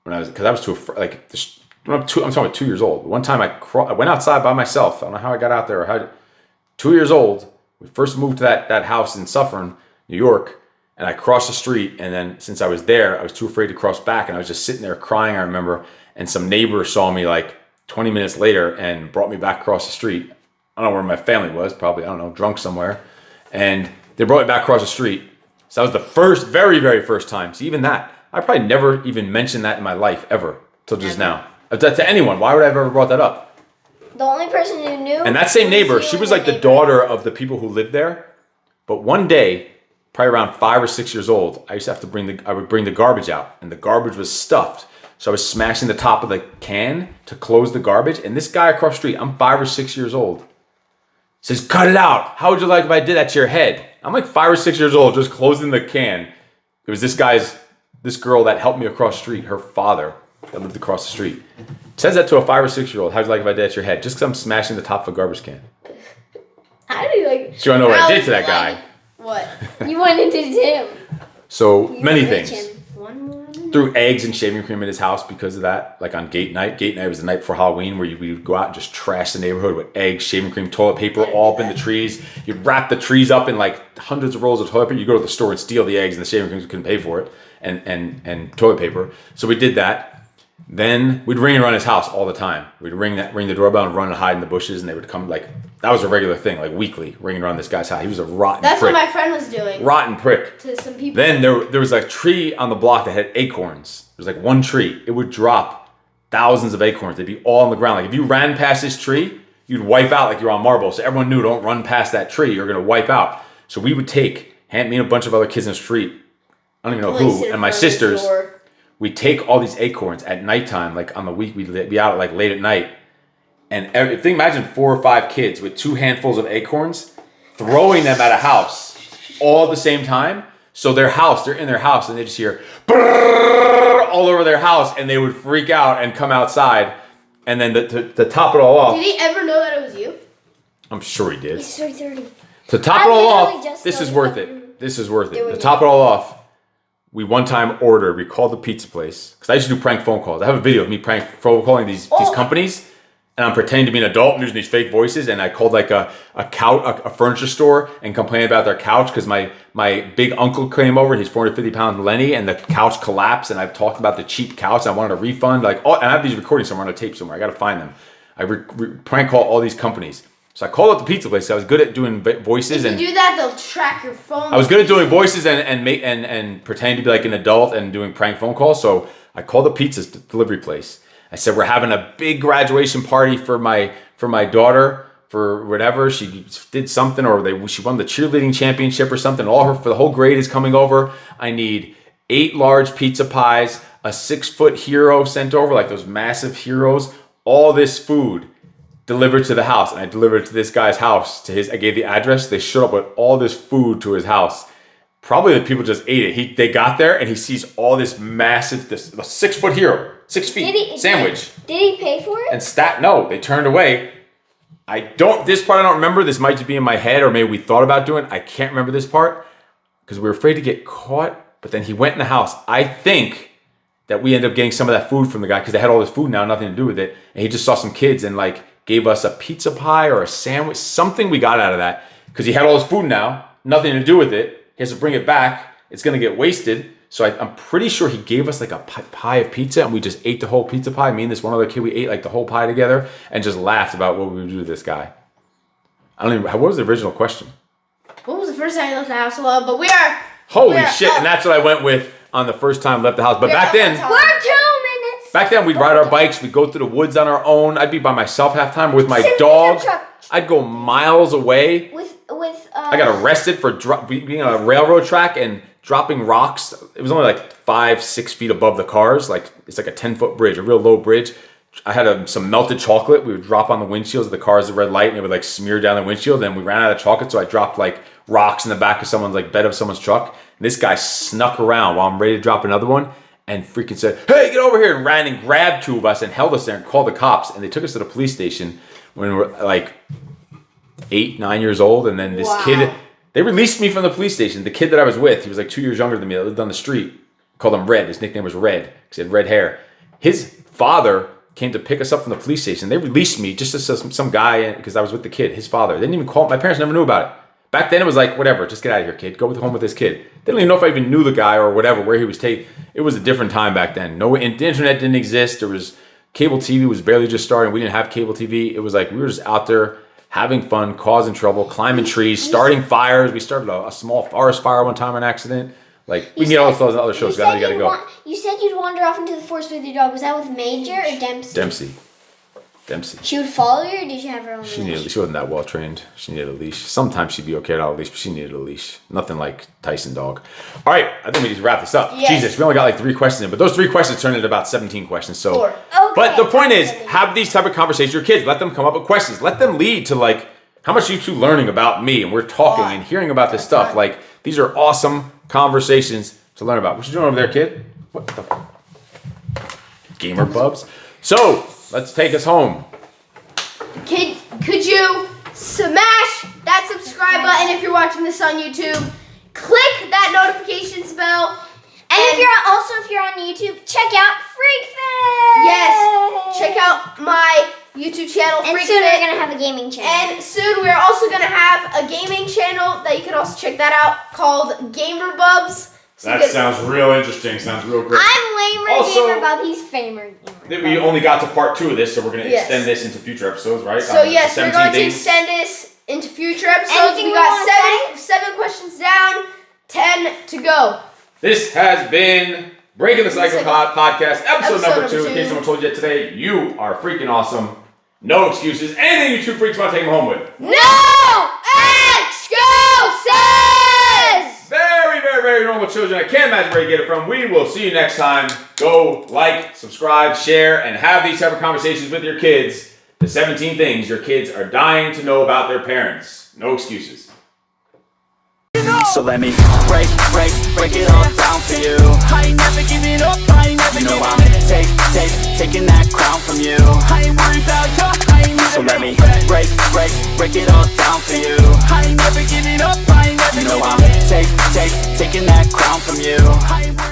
when because I was too afraid. Like I'm talking about 2 years old. One time I went outside by myself. I don't know how I got out there or how. 2 years old. We first moved to that house in Suffern, New York, and I crossed the street. And then since I was there, I was too afraid to cross back, and I was just sitting there crying. I remember, and some neighbor saw me like 20 minutes later and brought me back across the street. I don't know where my family was. Probably, I don't know, drunk somewhere, and they brought me back across the street. So that was the very, very first time. So even that, I probably never even mentioned that in my life ever till just now. To anyone, why would I have ever brought that up? The only person who knew. And that same neighbor, you she and was the like the neighbor. daughter of the people who lived there. But one day, probably around 5 or 6 years old, I used to have to I would bring the garbage out, and the garbage was stuffed. So I was smashing the top of the can to close the garbage. And this guy across the street, I'm 5 or 6 years old, says, "Cut it out. How would you like if I did that to your head?" I'm like 5 or 6 years old, just closing the can. It was this girl that helped me across the street, her father that lived across the street. Says that to a 5 or 6 year old. How'd you like if I did that to your head? Just because I'm smashing the top of a garbage can. How do you like? So you wanna know what I how did to is that it guy? like- What? You wanted to do him. So many Rich things. him. One more. Threw eggs and shaving cream in his house because of that. Like on Gate Night. Gate Night was the night before Halloween where we would go out and just trash the neighborhood with eggs, shaving cream, toilet paper all up in the trees. You'd wrap the trees up in like hundreds of rolls of toilet paper. You go to the store and steal the eggs and the shaving cream, we couldn't pay for it, and toilet paper. So we did that. Then we'd ring around his house all the time. We'd ring the doorbell and run and hide in the bushes, and they would come like that was a regular thing, like weekly, ringing around this guy's house. He was a rotten That's prick. what my friend was doing Rotten prick. to some people. Then there was a tree on the block that had acorns. There was like one tree. It would drop thousands of acorns. They'd be all on the ground. Like if you ran past this tree, you'd wipe out like you're on marble. So everyone knew, don't run past that tree. You're gonna wipe out. So we would me and a bunch of other kids in the street. I don't even know Place it who, in and my front of his sisters. door. We'd take all these acorns at nighttime, like on the week, we'd be out like late at night. And imagine 4 or 5 kids with 2 handfuls of acorns, throwing them at a house all at the same time. So they're in their house, and they just hear brrrr all over their house, and they would freak out and come outside. And then to top it all off, Did he ever know that it was you? I'm sure he did. He's 3:30. To top I it all literally off, just this is started worth talking. it. This is worth it. Doing To it. top it all off, we one time we called the pizza place, because I used to do prank phone calls. I have a video of me prank phone calling these companies, and I'm pretending to be an adult and using these fake voices, and I called like a furniture store and complained about their couch because my big uncle came over, he's 450 pounds Lenny, and the couch collapsed, and I've talked about the cheap couch, and I wanted a refund, and I have these recordings somewhere on a tape somewhere, I gotta find them. I prank call all these companies. So I called up the pizza place. I was good at doing voices, If and you do that, they'll track your phone. I was good at doing voices and pretending to be like an adult and doing prank phone calls. So I called the pizza delivery place. I said, we're having a big graduation party for my daughter for whatever. She did something, or she won the cheerleading championship or something. The whole grade is coming over. I need 8 large pizza pies, a 6-foot hero sent over, like those massive heroes, all this food delivered to the house. And I delivered it to this guy's house. I gave the address. They showed up with all this food to his house. Probably the people just ate it. They got there and he sees all this massive, a 6-foot hero, 6 feet sandwich. Did he pay for it? And no, they turned away. This part I don't remember. This might just be in my head, or maybe we thought about doing it. I can't remember this part because we were afraid to get caught. But then he went in the house. I think that we ended up getting some of that food from the guy because they had all this food now, nothing to do with it. And he just saw some kids and like gave us a pizza pie or a sandwich, something we got out of that because he had all this food now, nothing to do with it. He has to bring it back. It's going to get wasted. So I'm pretty sure he gave us like a pie of pizza and we just ate the whole pizza pie. Me and this one other kid, we ate like the whole pie together and just laughed about what we would do to this guy. I don't even, what was the original question? What was the first time you left the house? Well, but we are... Holy shit, and that's what I went with on the first time left the house. But back then... We're 2 minutes. Back then, we'd ride our bikes. We'd go through the woods on our own. I'd be by myself half the time with my dog. I'd go miles away. I got arrested for being on a railroad track and dropping rocks. It was only like 5-6 feet above the cars. Like it's like a 10-foot bridge, a real low bridge. I had some melted chocolate. We would drop on the windshields of the cars at red light, and it would like smear down the windshield. Then we ran out of chocolate, so I dropped like rocks in the back of someone's like bed of someone's truck. And this guy snuck around while I'm ready to drop another one, and freaking said, "Hey, get over here!" and ran and grabbed 2 of us and held us there and called the cops. And they took us to the police station when we were like 8, 9 years old. And then this kid, they released me from the police station. The kid that I was with, he was like 2 years younger than me. That lived on the street. Called him Red. His nickname was Red because he had red hair. His father came to pick us up from the police station. They released me just as some guy because I was with the kid, his father. They didn't even call. My parents never knew about it. Back then it was like, whatever, just get out of here, kid. Go home with this kid. They don't even know if I even knew the guy or whatever, where he was taken. It was a different time back then. The internet didn't exist. There was cable TV was barely just starting. We didn't have cable TV. It was like we were just out there having fun, causing trouble, climbing trees, starting fires. We started a small forest fire one time on accident. Like, we can get all those other shows. You gotta go. You said you'd wander off into the forest with your dog. Was that with Major or Dempsey? Dempsey. She would follow you, or did you have her own leash? She wasn't that well trained. She needed a leash. Sometimes she'd be okay without a leash, but she needed a leash. Nothing like Tyson dog. All right, I think we need to wrap this up. Yes. Jesus, we only got like 3 questions in, but those 3 questions turned into about 17 questions. So, 4. Okay. But the point is, have these type of conversations with your kids. Let them come up with questions. Let them lead to like, how much are you two learning about me? And we're talking and hearing about this stuff. Like, these are awesome conversations to learn about. What you doing over there, kid? What the gamer bubs? So, let's take us home. Kid, could you smash that subscribe button if you're watching this on YouTube? Click that notifications bell. And if you're on YouTube, check out FreakFit. Yes, check out my YouTube channel. And FreakFit. soon we're gonna have a gaming channel. And soon we're also gonna have a gaming channel that you can also check that out called Gamer Bubs. So That sounds real interesting. Sounds real great. I'm Lamer Also, Gamer Bub. He's Famer Gamer We Bub. only got to part 2 of this, so we're going to Yes. extend this into future episodes, right? So yes, we're 17 going to things. extend this into future episodes. Anything We we got wanna seven questions down, 10 to go. This has been Breaking the Cycle podcast, episode number 2. In case someone told you yet today, you are freaking awesome. No excuses. Anything you two freaks want to take them home with. No excuses! Very, very, very normal children. I can't imagine where you get it from. We will see you next time. Go like, subscribe, share, and have these type of conversations with your kids. The 17 things your kids are dying to know about their parents. No excuses. So let me break it all down for you. I ain't never giving up, I ain't never giving up. I'm taking that crown from you. I ain't worried about you, I ain't never. So let me break it all down for you. I ain't never giving up, I ain't never giving up. I'm taking that crown from you. I ain't worried